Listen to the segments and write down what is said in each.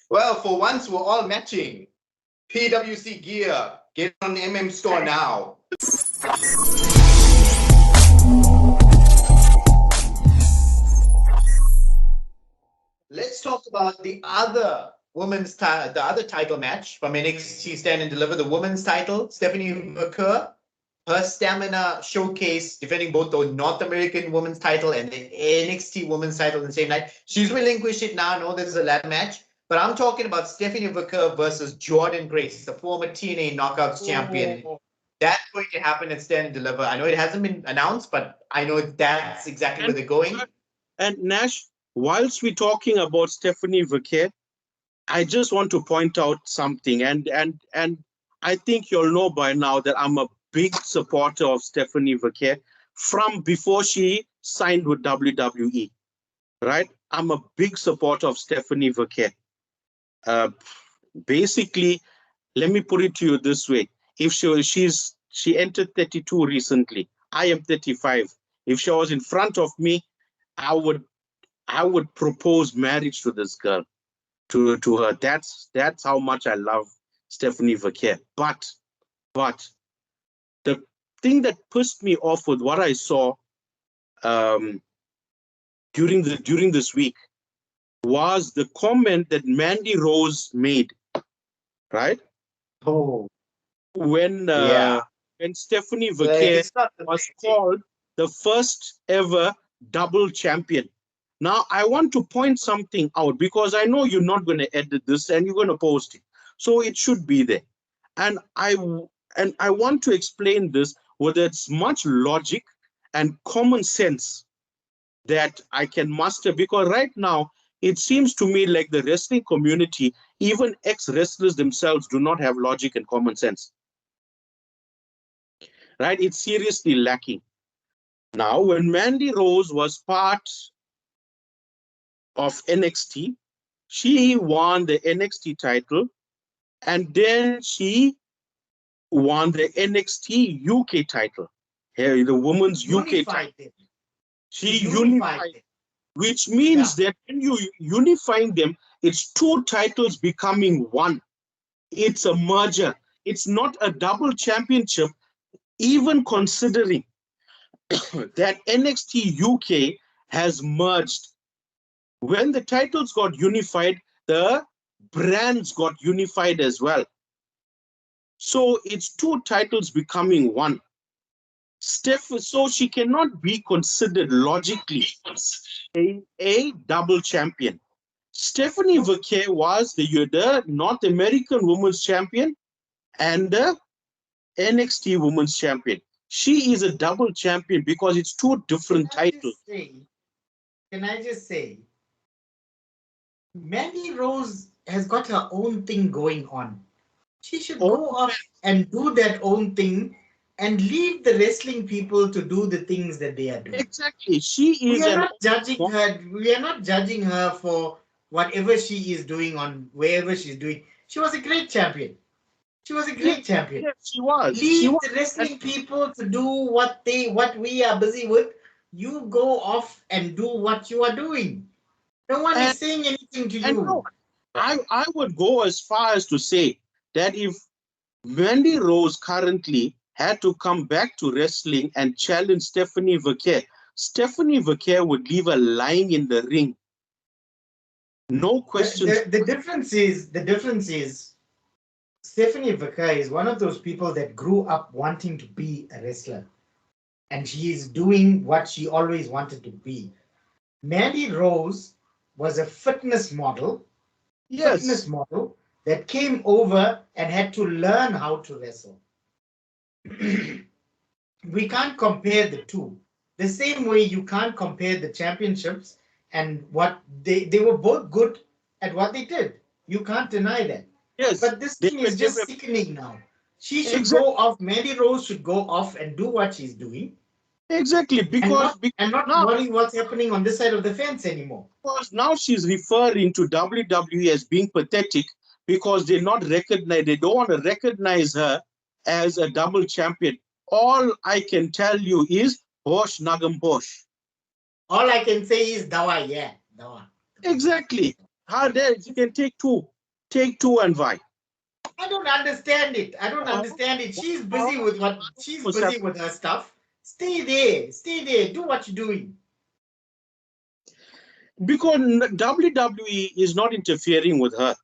Well, for once, we're all matching. PWC gear. Get on the MM store now. Let's talk about the other the other title match from NXT Stand and Deliver, the women's title. Stephanie McCurr, her stamina showcase, defending both the North American women's title and the NXT women's title in the same night. She's relinquished it now. I know there's a ladder match, but I'm talking about Stephanie McCurr versus Jordan Grace, the former TNA Knockouts champion. That's going to happen at Stand and Deliver. I know it hasn't been announced, but I know that's exactly where they're going. And Nash, whilst we're talking about Stephanie McCurr, I just want to point out something, and I think you'll know by now that I'm a big supporter of Stephanie McCurr from before she signed with WWE, right? I'm a big supporter of Stephanie McCurr. Basically, let me put it to you this way: if she entered 32 recently, I am 35. If she was in front of me, I would propose marriage to this girl. To her. That's how much I love Stephanie McCurr. But the thing that pissed me off with what I saw during this week was the comment that Mandy Rose made, right? Oh, when Stephanie McCurr was called the first ever double champion. Now, I want to point something out because I know you're not going to edit this and you're going to post it. So it should be there. And I want to explain this with as much logic and common sense that I can muster, because right now it seems to me like the wrestling community, even ex-wrestlers themselves, do not have logic and common sense. Right? It's seriously lacking. Now, when Mandy Rose was part of NXT, she won the NXT title, and then she won the NXT UK title, the women's UK title. She unified them, which means that when you unifying them, it's two titles becoming one. It's a merger. It's not a double championship, even considering that NXT UK has merged. When the titles got unified, the brands got unified as well. So it's two titles becoming one. So she cannot be considered logically a double champion. Stephanie McCurr was the North American Women's Champion and the NXT Women's Champion. She is a double champion because it's two different titles. Can I just say, Mandy Rose has got her own thing going on. She should go off and do that own thing and leave the wrestling people to do the things that they are doing. Exactly. She is. We are not judging her. We are not judging her for whatever she is doing on wherever she's doing. She was a great champion. She was a great champion. Yes, she was. Leave the wrestling people to do what we are busy with. You go off and do what you are doing. No one is saying anything to you. No, I would go as far as to say that if Mandy Rose currently had to come back to wrestling and challenge Stephanie McCurr, Stephanie McCurr would leave her lying in the ring. No question. The difference is Stephanie McCurr is one of those people that grew up wanting to be a wrestler. And she is doing what she always wanted to be. Mandy Rose was a fitness model. Yes. Fitness model that came over and had to learn how to wrestle. We can't compare the two. The same way you can't compare the championships and what they were both good at what they did. You can't deny that. Yes. But this thing is just sickening now. She should go off. Mandy Rose should go off and do what she's doing. Exactly, because and not worry what's happening on this side of the fence anymore. Because now she's referring to WWE as being pathetic because they don't want to recognize her as a double champion. All I can tell you is Bosh Nagam Bosh. All I can say is Dawa, yeah, Dawa. Exactly. How there you can take two. Take two and why? I don't understand it. I don't How- understand it. She's how- busy with what she's busy with her stuff. Stay there. Stay there. Do what you're doing. Because WWE is not interfering with her,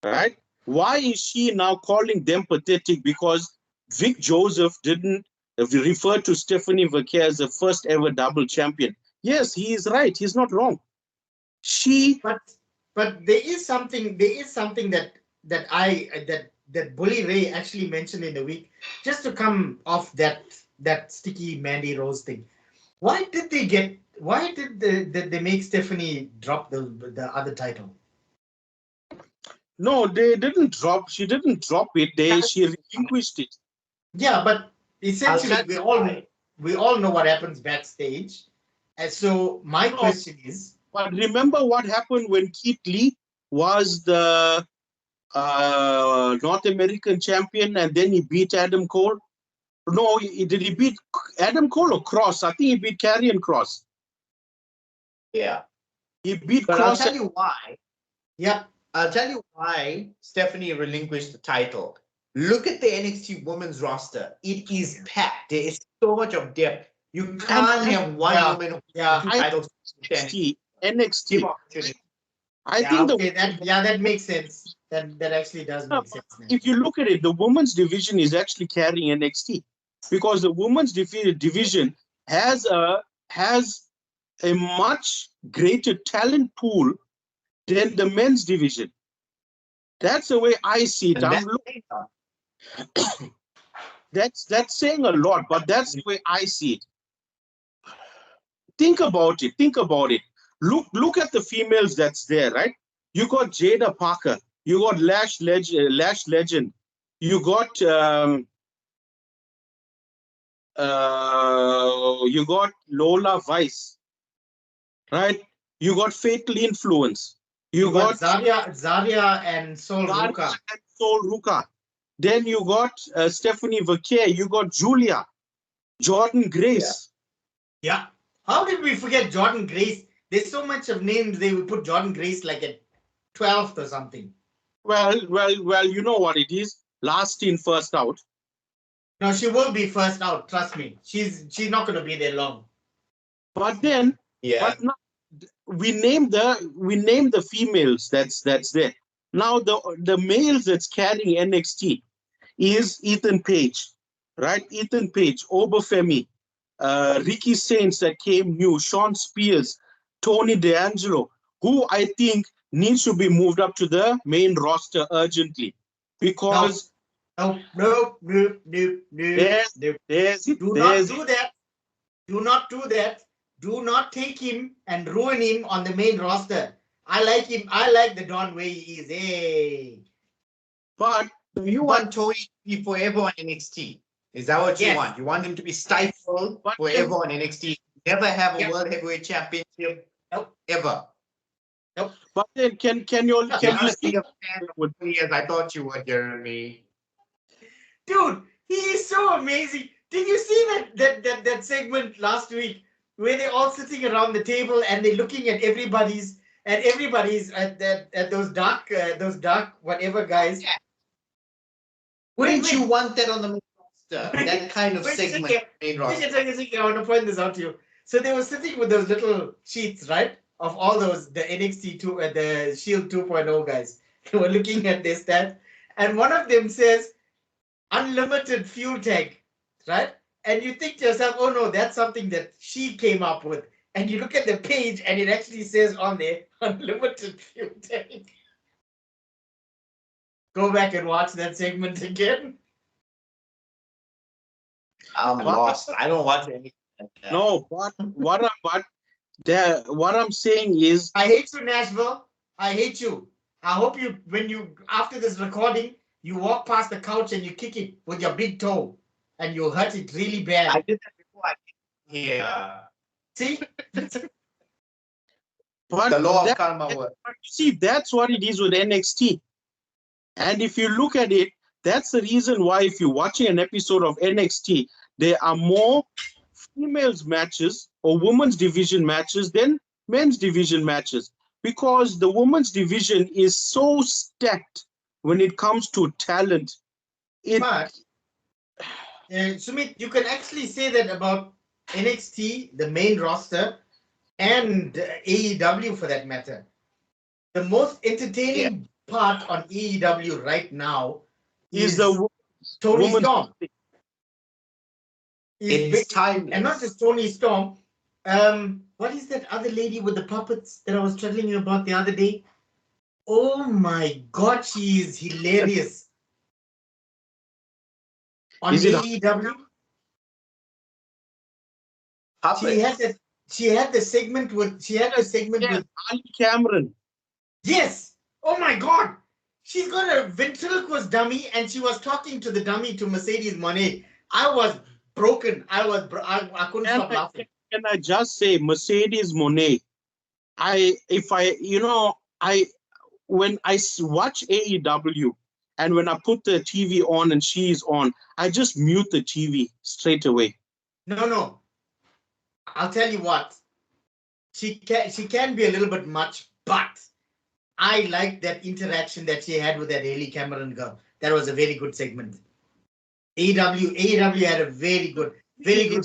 right? Why is she now calling them pathetic? Because Vic Joseph didn't refer to Stephanie Verkeer as the first ever double champion. Yes, he is right. He's not wrong. She, But there is something that Bully Ray actually mentioned in the week, just to come off that sticky Mandy Rose thing. Why did they make Stephanie drop the other title? no, they didn't drop. She didn't drop it. She relinquished it. Yeah, but essentially I'll tell you we all know what happens backstage. And so my No. question is, But remember what happened when Keith Lee was the North American champion, and then he beat Adam Cole? No, did he beat Adam Cole or Cross? I think he beat Karrion Cross. Yeah. He beat But Cross. I'll tell you why. yeah, I'll tell you why Stephanie relinquished the title. Look at the NXT women's roster. It is packed. There is so much of depth. You can't have one yeah, woman who yeah. two titles. NXT. Give NXT. opportunity. I Yeah, think okay, that makes sense. That actually does make sense. Now. if you look at it, the women's division is actually carrying NXT because the women's division has a much greater talent pool than the men's division. That's the way I see it. That's saying a lot, but that's the way I see it. Think about it. Think about it. Look at the females that's there, right? You got Jada Parker. You got Lash Legend. You got Lola Vice, right? You got Fatal Influence. You got Zarya and Sol Ruka. and Sol Ruka. Then you got Stephanie Verkeer. You got Julia, Jordan Grace. Yeah. How did we forget Jordan Grace? There's so much of names they would put Jordan Grace like at 12th or something. Well, you know what it is. Last in, first out. No, she will be first out. Trust me. She's not going to be there long. But then, Yeah. but now, we name the females that's there. Now the males that's carrying NXT is Ethan Page, right? Ethan Page, Obafemi, Ricky Saints that came new, Sean Spears, Tony D'Angelo, who I think needs to be moved up to the main roster urgently because No. there's it. Do not do that. Do not do that. Do not take him and ruin him on the main roster. I like him. I like the Don way he is. Hey. But So you want Tony to be forever on NXT? Is that what you Yes. want? You want him to be stifled But forever on NXT? Never have a Yep. world heavyweight championship Nope. ever. but then can you You're see not as big a fan of Tony as I thought you were, Jeremy. Dude, he is so amazing. Did you see that segment last week where they're all sitting around the table and they're looking at everybody's at those dark whatever guys. Yeah. Wouldn't you want that on the main roster? That kind of Wait, segment, second. main roster. I want to point this out to you. So they were sitting with those little sheets, right? Of all those, the NXT 2, the Shield 2.0 guys. They were looking at their stats. And one of them says, unlimited fuel tank, right? And you think to yourself, oh no, that's something that she came up with. And you look at the page and it actually says on there, unlimited fuel tank. Go back and watch that segment again. I'm lost. I don't watch anything like that. no, but what I'm saying is I hate you, Nashville. I hate you. I hope you, when you, after this recording, you walk past the couch and you kick it with your big toe and you'll hurt it really bad. I did that before I came here. See? but The law of that- karma works. see, that's what it is with NXT. And if you look at it, that's the reason why if you're watching an episode of NXT, there are more females matches or women's division matches than men's division matches. because the women's division is so stacked when it comes to talent. But Sumit, you can actually say that about NXT, the main roster, and AEW for that matter. The most entertaining part on AEW right now is is the Tony women's Storm. It's And not timeless. just Tony Storm. What is that other lady with the puppets that I was telling you about the other day? Oh my God, she is hilarious on Is it AEW. She Puppet. had that. She had the segment with. She had a segment with. Ali Cameron? Yes. Oh my God. She's got a ventriloquist dummy, and she was talking to the dummy to Mercedes Monet. I was broken. I couldn't Can stop I, laughing. can I just say Mercedes Monet? When I watch AEW and when I put the TV on and she's on, I just mute the TV straight away. No. I'll tell you what. She can be a little bit much, but I like that interaction that she had with that Haley Cameron girl. That was a very good segment. AEW had a very good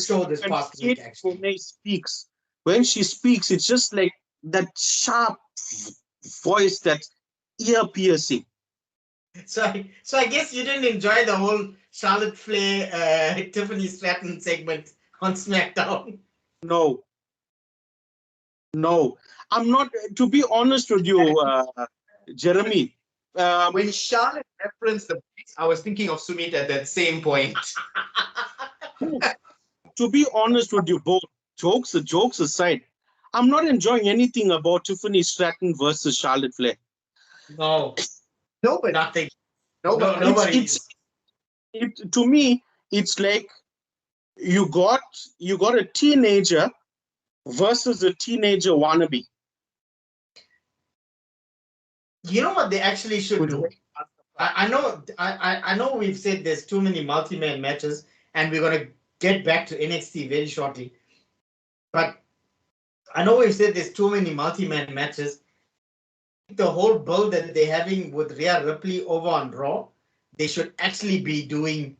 show this When past week, actually. Monet speaks, when she speaks, it's just like that sharp voice, that ear piercing. So I guess you didn't enjoy the whole Charlotte Flair, Tiffany Stratton segment on SmackDown. No, I'm not. To be honest with you, Jeremy, When Charlotte referenced the beats, I was thinking of Sumeet at that same point. to be honest with you both, jokes aside, I'm not enjoying anything about Tiffany Stratton versus Charlotte Flair. No, Nobody. nothing. Nobody. To me, it's like you got a teenager versus a teenager wannabe. You know what they actually should do? I know we've said there's too many multi-man matches, and we're gonna get back to NXT very shortly. But I know we've said there's too many multi-man matches. The whole build that they're having with Rhea Ripley over on Raw, they should actually be doing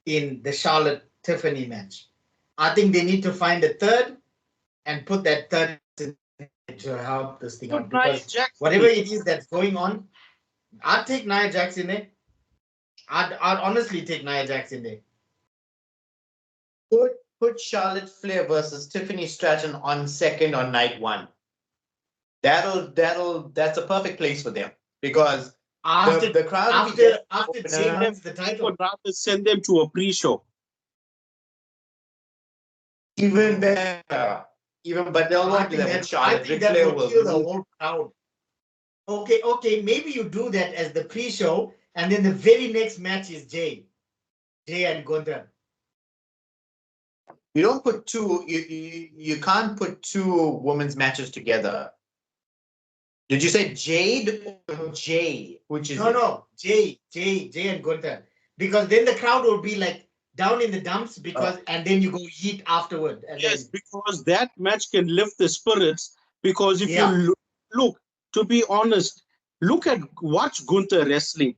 in the Charlotte Tiffany match. I think they need to find a third and put that third to help this thing out, because whatever it is that's going on, I'd take Nia Jax in there. I'd honestly take Nia Jax in there. Put Charlotte Flair versus Tiffany Stratton on second on night one. That's a perfect place for them, because the crowd after she wins the title. I would rather send them to a pre-show. Even better. But they'll not do that with Charlotte. I think that will kill the whole crowd. Okay, maybe you do that as the pre-show, and then the very next match is Jay and Gunther. You don't put two. You can't put two women's matches together. Did you say Jade or Jay? Which is no Jay and Gunther, because then the crowd will be like down in the dumps, because and then you go heat afterward. And yes, then, because that match can lift the spirits. Because if you look, to be honest, watch Gunther wrestling.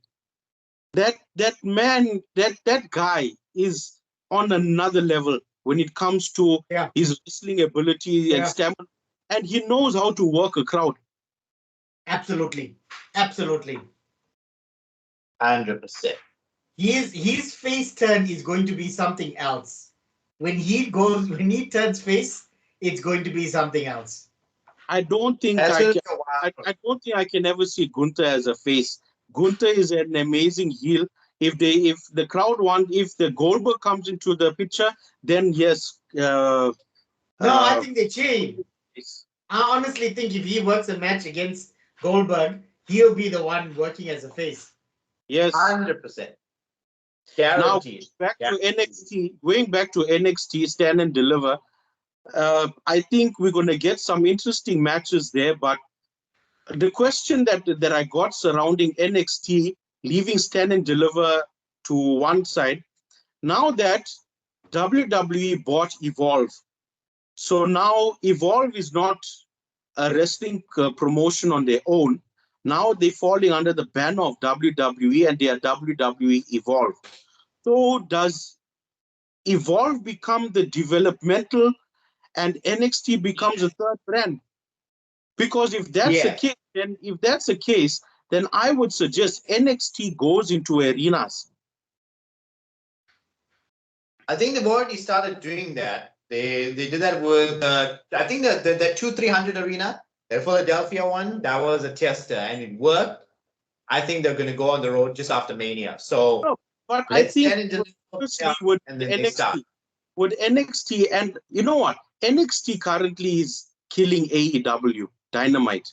That man, that guy is on another level when it comes to his wrestling ability and stamina, and he knows how to work a crowd. Absolutely. 100%. His face turn is going to be something else. When he turns face, it's going to be something else. I don't think I can ever see Gunther as a face. Gunther is an amazing heel. If the Goldberg comes into the picture, then yes. I think they change. I honestly think if he works a match against Goldberg, he'll be the one working as a face. Yes, 100%. Guaranteed. Going back to NXT, Stand and Deliver. I think we're going to get some interesting matches there, but the question that I got surrounding NXT, leaving Stand and Deliver to one side, now that WWE bought Evolve, so now Evolve is not a wrestling promotion on their own. Now they're falling under the banner of WWE and they are WWE Evolve. So does Evolve become the developmental and NXT becomes a third brand? Because if that's the Yeah. case, then I would suggest NXT goes into arenas. I think they've already started doing that. They did that with I think the 2-300 arena, the Philadelphia one, that was a tester and it worked. I think they're going to go on the road just after Mania. So No, but I let's think stand into firstly yeah, with and then they start. NXT, and you know what? NXT currently is killing AEW Dynamite.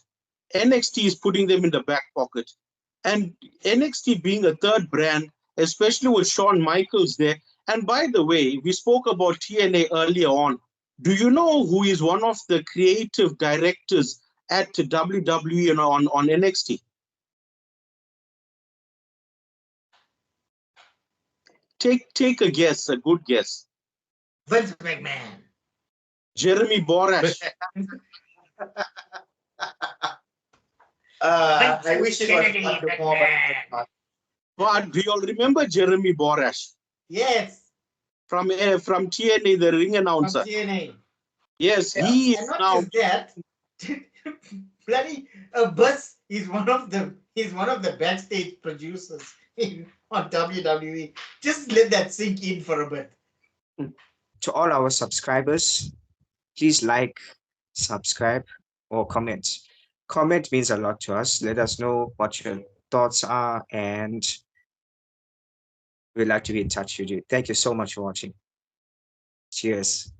NXT is putting them in the back pocket. And NXT being a third brand, especially with Shawn Michaels there. And by the way, we spoke about TNA earlier on. Do you know who is one of the creative directors at WWE and on NXT? Take a guess, a good guess. Vince McMahon. Jeremy Borash. I wish it was Kennedy not more, but McMahon. But do you all remember Jeremy Borash Yes, from TNA, the ring from announcer? TNA. Yes, yeah. he And is not now. just that, bloody Buzz is one of the backstage producers on WWE. Just let that sink in for a bit. To all our subscribers, please like, subscribe, or comment. Comment means a lot to us. Let us know what your thoughts are, and we'd like to be in touch with you. Thank you so much for watching. Cheers.